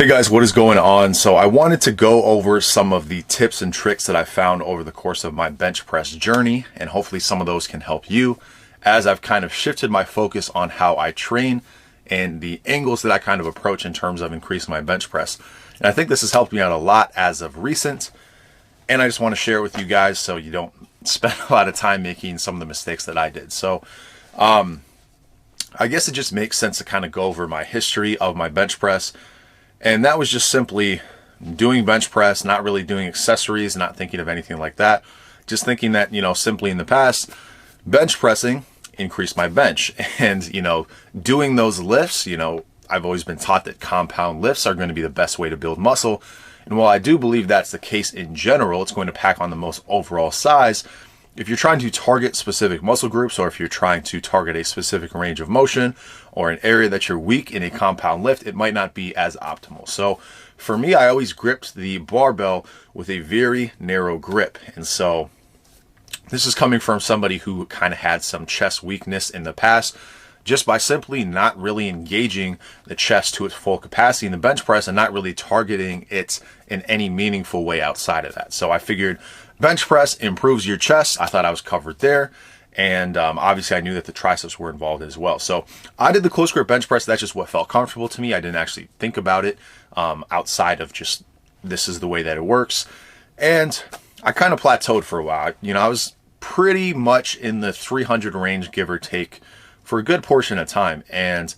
Hey guys, what is going on? So I wanted to go over some of the tips and tricks that I found over the course of my bench press journey, and hopefully some of those can help you as I've kind of shifted my focus on how I train and the angles that I kind of approach in terms of increasing my bench press. And I think this has helped me out a lot as of recent, and I just want to share it with you guys so you don't spend a lot of time making some of the mistakes that I did. So I guess it just makes sense to kind of go over my history of my bench press. And that was just simply doing bench press, not really doing accessories, not thinking of anything like that. Just thinking that, simply in the past, bench pressing increased my bench. And, doing those lifts, I've always been taught that compound lifts are going to be the best way to build muscle. And while I do believe that's the case in general, it's going to pack on the most overall size. If you're trying to target specific muscle groups, or if you're trying to target a specific range of motion or an area that you're weak in a compound lift, it might not be as optimal. So for me, I always gripped the barbell with a very narrow grip. And so this is coming from somebody who kind of had some chest weakness in the past, just by simply not really engaging the chest to its full capacity in the bench press and not really targeting it in any meaningful way outside of that. So I figured bench press improves your chest. I thought I was covered there. And obviously I knew that the triceps were involved as well. So I did the close grip bench press. That's just what felt comfortable to me. I didn't actually think about it outside of just this is the way that it works. And I kind of plateaued for a while. I was pretty much in the 300 range, give or take, for a good portion of time. And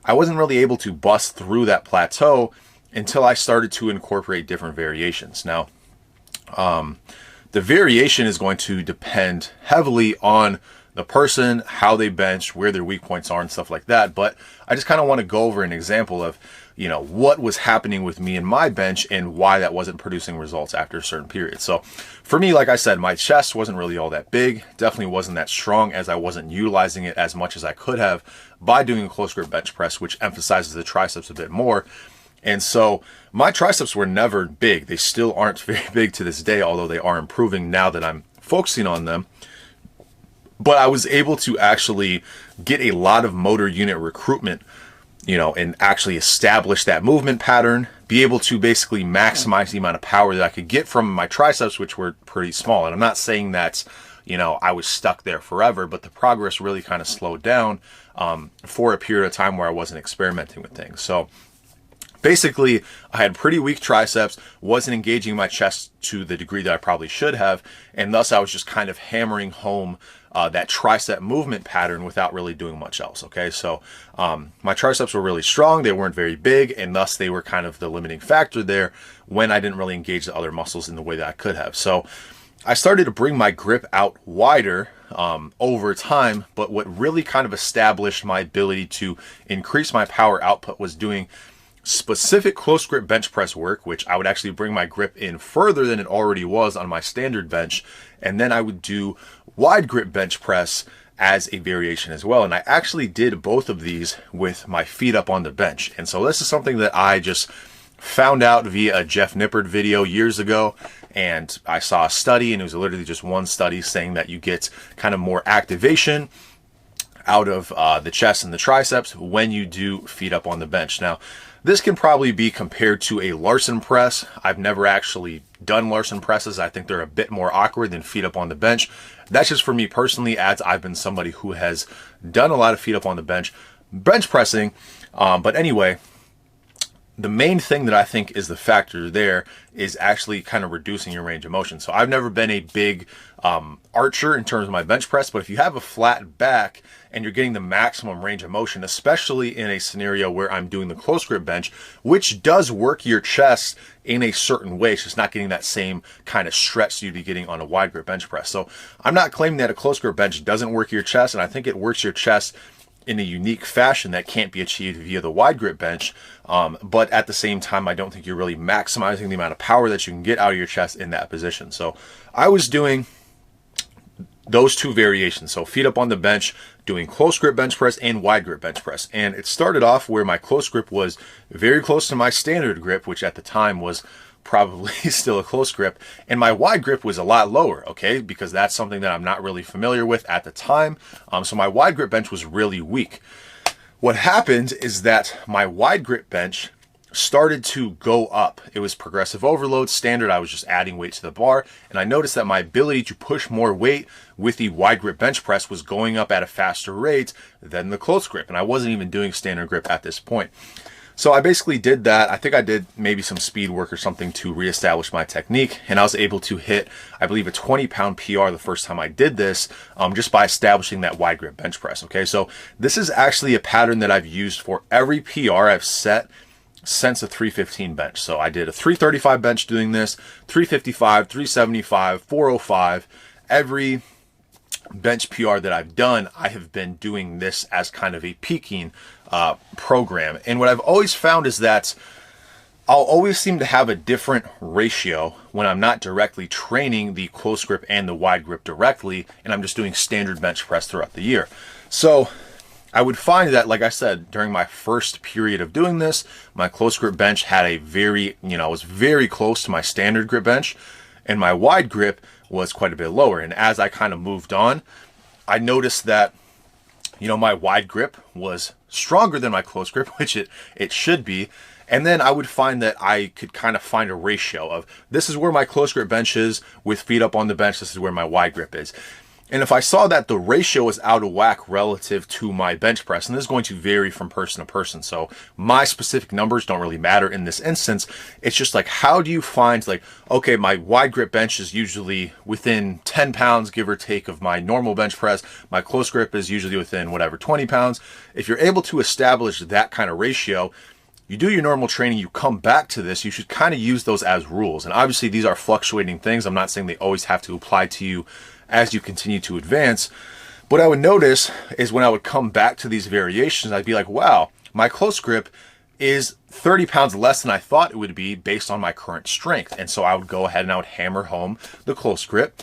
I wasn't really able to bust through that plateau until I started to incorporate different variations. Now, the variation is going to depend heavily on the person, how they bench, where their weak points are and stuff like that. But I just kind of want to go over an example of, what was happening with me in my bench and why that wasn't producing results after a certain period. So for me, like I said, my chest wasn't really all that big, definitely wasn't that strong, as I wasn't utilizing it as much as I could have by doing a close grip bench press, which emphasizes the triceps a bit more. And so my triceps were never big. They still aren't very big to this day, although they are improving now that I'm focusing on them. But I was able to actually get a lot of motor unit recruitment, and actually establish that movement pattern, be able to basically maximize the amount of power that I could get from my triceps, which were pretty small. And I'm not saying that, I was stuck there forever, but the progress really kind of slowed down for a period of time where I wasn't experimenting with things. So basically, I had pretty weak triceps, wasn't engaging my chest to the degree that I probably should have, and thus I was just kind of hammering home that tricep movement pattern without really doing much else, okay? So my triceps were really strong, they weren't very big, and thus they were kind of the limiting factor there when I didn't really engage the other muscles in the way that I could have. So I started to bring my grip out wider over time, but what really kind of established my ability to increase my power output was doing specific close grip bench press work, which I would actually bring my grip in further than it already was on my standard bench. And then I would do wide grip bench press as a variation as well. And I actually did both of these with my feet up on the bench. And so this is something that I just found out via a Jeff Nippard video years ago. And I saw a study, and it was literally just one study saying that you get kind of more activation out of the chest and the triceps when you do feet up on the bench. Now, this can probably be compared to a Larson press. I've never actually done Larson presses. I think they're a bit more awkward than feet up on the bench. That's just for me personally, as I've been somebody who has done a lot of feet up on the bench pressing. But anyway, the main thing that I think is the factor there is actually kind of reducing your range of motion. So I've never been a big archer in terms of my bench press, but if you have a flat back and you're getting the maximum range of motion, especially in a scenario where I'm doing the close grip bench, which does work your chest in a certain way, it's just not getting that same kind of stretch you'd be getting on a wide grip bench press. So I'm not claiming that a close grip bench doesn't work your chest, and I think it works your chest in a unique fashion that can't be achieved via the wide grip bench. But at the same time, I don't think you're really maximizing the amount of power that you can get out of your chest in that position. So I was doing those two variations. So feet up on the bench, doing close grip bench press and wide grip bench press. And it started off where my close grip was very close to my standard grip, which at the time was probably still a close grip, and my wide grip was a lot lower, okay, because that's something that I'm not really familiar with at the time. So my wide grip bench was really weak. What happened is that my wide grip bench started to go up. It was progressive overload, standard. I was just adding weight to the bar, and I noticed that my ability to push more weight with the wide grip bench press was going up at a faster rate than the close grip, and I wasn't even doing standard grip at this point. So I basically did that. I think I did maybe some speed work or something to reestablish my technique, and I was able to hit, I believe, a 20-pound PR the first time I did this, just by establishing that wide grip bench press. Okay, so this is actually a pattern that I've used for every PR I've set since a 315 bench. So I did a 335 bench doing this, 355, 375, 405. Every bench PR that I've done, I have been doing this as kind of a peaking program. And what I've always found is that I'll always seem to have a different ratio when I'm not directly training the close grip and the wide grip directly, and I'm just doing standard bench press throughout the year. So I would find that, like I said, during my first period of doing this, my close grip bench had a very, was very close to my standard grip bench, and my wide grip was quite a bit lower. And as I kind of moved on, I noticed that, my wide grip was stronger than my close grip, which it should be. And then I would find that I could kind of find a ratio of, this is where my close grip bench is with feet up on the bench, this is where my wide grip is. And if I saw that the ratio is out of whack relative to my bench press, and this is going to vary from person to person, so my specific numbers don't really matter in this instance. It's just like, how do you find, like, okay, my wide grip bench is usually within 10 pounds, give or take, of my normal bench press. My close grip is usually within whatever, 20 pounds. If you're able to establish that kind of ratio, you do your normal training, you come back to this, you should kind of use those as rules. And obviously these are fluctuating things. I'm not saying they always have to apply to you as you continue to advance. What I would notice is when I would come back to these variations, I'd be like, wow, my close grip is 30 pounds less than I thought it would be based on my current strength. And so I would go ahead and I would hammer home the close grip.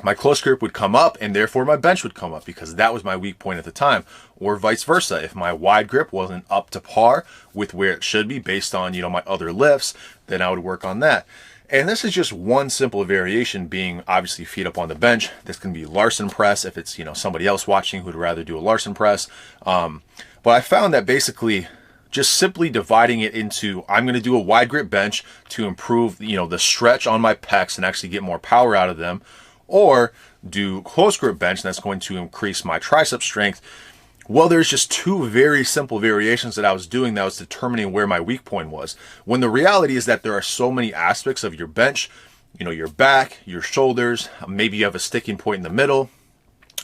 My close grip would come up, and therefore my bench would come up because that was my weak point at the time. Or vice versa. If my wide grip wasn't up to par with where it should be based on, my other lifts, then I would work on that. And this is just one simple variation, being obviously feet up on the bench. This can be Larson press if it's, somebody else watching who'd rather do a Larson press. But I found that basically just simply dividing it into, I'm going to do a wide grip bench to improve, the stretch on my pecs and actually get more power out of them, or do close grip bench, and that's going to increase my tricep strength. Well, there's just two very simple variations that I was doing that was determining where my weak point was. When the reality is that there are so many aspects of your bench, your back, your shoulders, maybe you have a sticking point in the middle,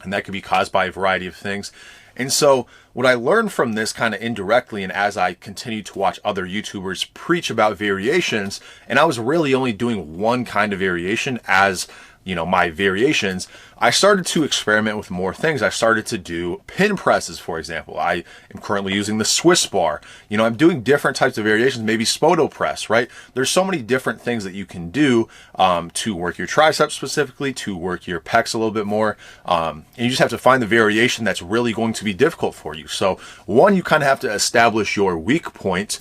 and that could be caused by a variety of things. And so what I learned from this kind of indirectly, and as I continued to watch other YouTubers preach about variations, and I was really only doing one kind of variation as my variations, I started to experiment with more things. I started to do pin presses, for example. I am currently using the Swiss bar. I'm doing different types of variations, maybe Spoto press, right? There's so many different things that you can do to work your triceps specifically, to work your pecs a little bit more. And you just have to find the variation that's really going to be difficult for you. So one, you kind of have to establish your weak point.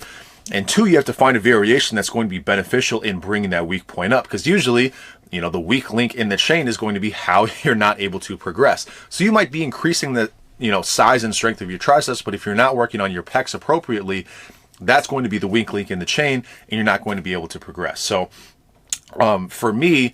And two, you have to find a variation that's going to be beneficial in bringing that weak point up. Because usually, the weak link in the chain is going to be how you're not able to progress. So you might be increasing the, size and strength of your triceps, but if you're not working on your pecs appropriately, that's going to be the weak link in the chain, and you're not going to be able to progress. So for me,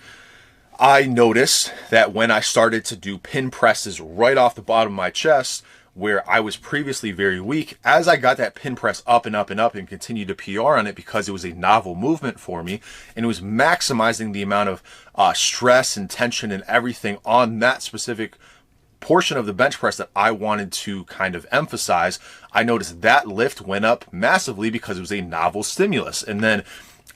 I noticed that when I started to do pin presses right off the bottom of my chest, where I was previously very weak, as I got that pin press up and up and up and continued to PR on it because it was a novel movement for me, and it was maximizing the amount of stress and tension and everything on that specific portion of the bench press that I wanted to kind of emphasize, I noticed that lift went up massively because it was a novel stimulus. And then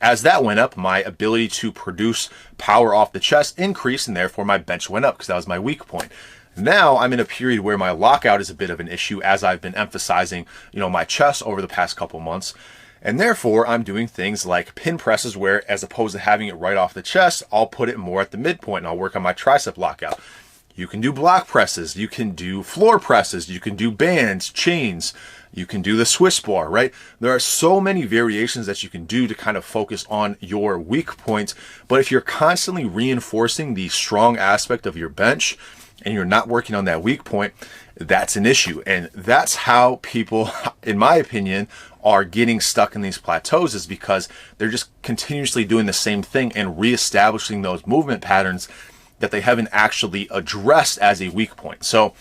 as that went up, my ability to produce power off the chest increased, and therefore my bench went up because that was my weak point. Now I'm in a period where my lockout is a bit of an issue, as I've been emphasizing, my chest over the past couple months. And therefore I'm doing things like pin presses where, as opposed to having it right off the chest, I'll put it more at the midpoint and I'll work on my tricep lockout. You can do block presses, you can do floor presses, you can do bands, chains, you can do the Swiss bar, right? There are so many variations that you can do to kind of focus on your weak points. But if you're constantly reinforcing the strong aspect of your bench, and you're not working on that weak point, that's an issue. And that's how people, in my opinion, are getting stuck in these plateaus, is because they're just continuously doing the same thing and reestablishing those movement patterns that they haven't actually addressed as a weak point. So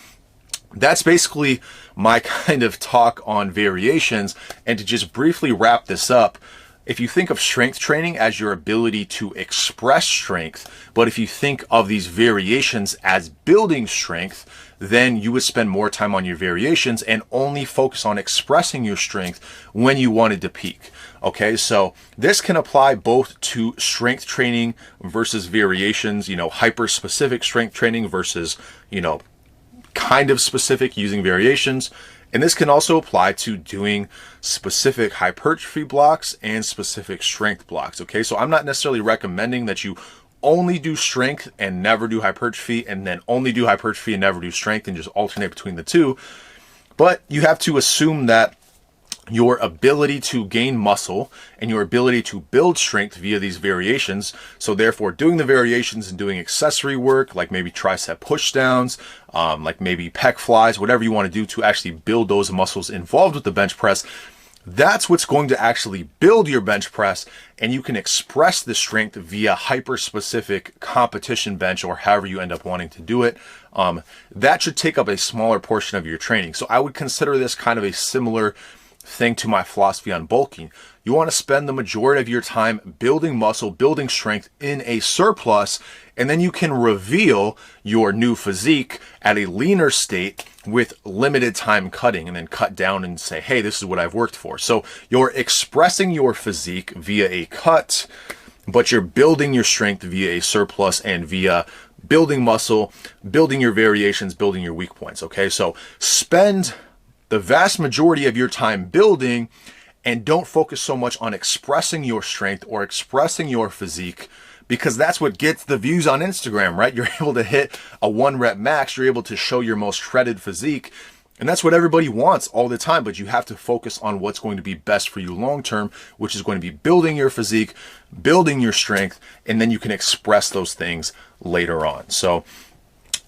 that's basically my kind of talk on variations. And to just briefly wrap this up, if you think of strength training as your ability to express strength, but if you think of these variations as building strength, then you would spend more time on your variations and only focus on expressing your strength when you wanted to peak. Okay, so this can apply both to strength training versus variations, hyper-specific strength training versus, kind of specific using variations. And this can also apply to doing specific hypertrophy blocks and specific strength blocks. Okay, so I'm not necessarily recommending that you only do strength and never do hypertrophy, and then only do hypertrophy and never do strength and just alternate between the two. But you have to assume that your ability to gain muscle and your ability to build strength via these variations, so therefore doing the variations and doing accessory work like maybe tricep push downs, like maybe pec flies, whatever you want to do to actually build those muscles involved with the bench press, that's what's going to actually build your bench press, and you can express the strength via hyper-specific competition bench, or however you end up wanting to do it. That should take up a smaller portion of your training. So I would consider this kind of a similar thing to my philosophy on bulking. You want to spend the majority of your time building muscle, building strength in a surplus, and then you can reveal your new physique at a leaner state with limited time cutting, and then cut down and say, hey, this is what I've worked for. So you're expressing your physique via a cut, but you're building your strength via a surplus and via building muscle, building your variations, building your weak points. Okay, so spend the vast majority of your time building, and don't focus so much on expressing your strength or expressing your physique, because that's what gets the views on Instagram, right? You're able to hit a 1 rep max, you're able to show your most shredded physique, and that's what everybody wants all the time. But you have to focus on what's going to be best for you long term, which is going to be building your physique, building your strength, and then you can express those things later on. So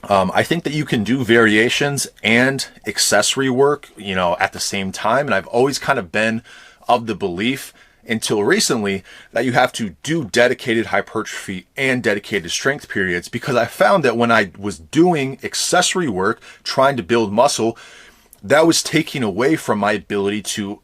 I think that you can do variations and accessory work, at the same time. And I've always kind of been of the belief, until recently, that you have to do dedicated hypertrophy and dedicated strength periods, because I found that when I was doing accessory work, trying to build muscle, that was taking away from my ability to,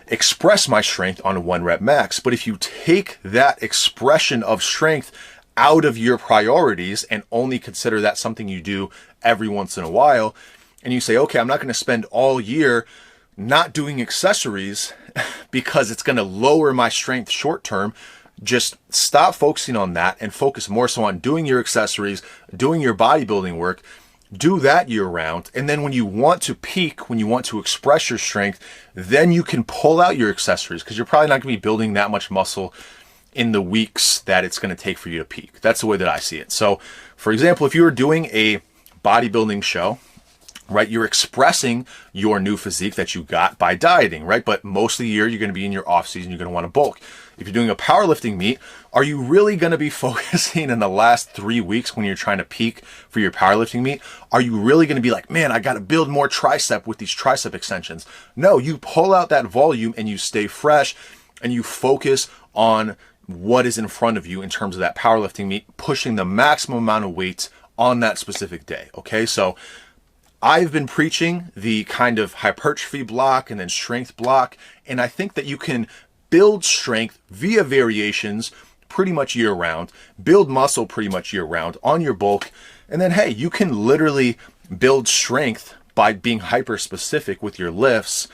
express my strength on a 1 rep max. But if you take that expression of strength out of your priorities and only consider that something you do every once in a while, and you say, okay, I'm not going to spend all year not doing accessories because it's going to lower my strength short term, just stop focusing on that and focus more so on doing your accessories, doing your bodybuilding work. Do that year round, and then when you want to peak, when you want to express your strength, then you can pull out your accessories, because you're probably not going to be building that much muscle in the weeks that it's going to take for you to peak. That's the way that I see it. So, for example, if you were doing a bodybuilding show, right, you're expressing your new physique that you got by dieting, right? But most of the year, you're going to be in your off season, you're going to want to bulk. If you're doing a powerlifting meet, are you really going to be focusing in the last 3 weeks when you're trying to peak for your powerlifting meet? Are you really going to be like, man, I got to build more tricep with these tricep extensions? No, you pull out that volume and you stay fresh and you focus on what is in front of you in terms of that powerlifting meet, pushing the maximum amount of weight on that specific day. Okay, so I've been preaching the kind of hypertrophy block and then strength block, and I think that you can build strength via variations pretty much year round, build muscle pretty much year round on your bulk, and then hey, you can literally build strength by being hyper specific with your lifts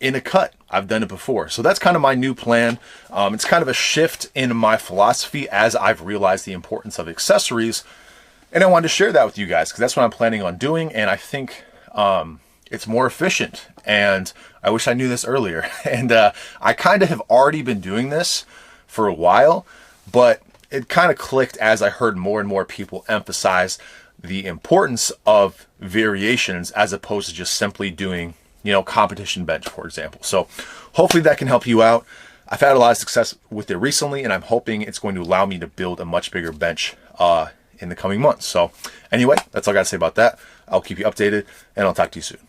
in a cut. I've done it before. So that's kind of my new plan. It's kind of a shift in my philosophy as I've realized the importance of accessories. And I wanted to share that with you guys, because that's what I'm planning on doing. And I think it's more efficient. And I wish I knew this earlier. And I kind of have already been doing this for a while, but it kind of clicked as I heard more and more people emphasize the importance of variations as opposed to just simply doing competition bench, for example. So hopefully that can help you out. I've had a lot of success with it recently, and I'm hoping it's going to allow me to build a much bigger bench in the coming months. So anyway, that's all I got to say about that. I'll keep you updated, and I'll talk to you soon.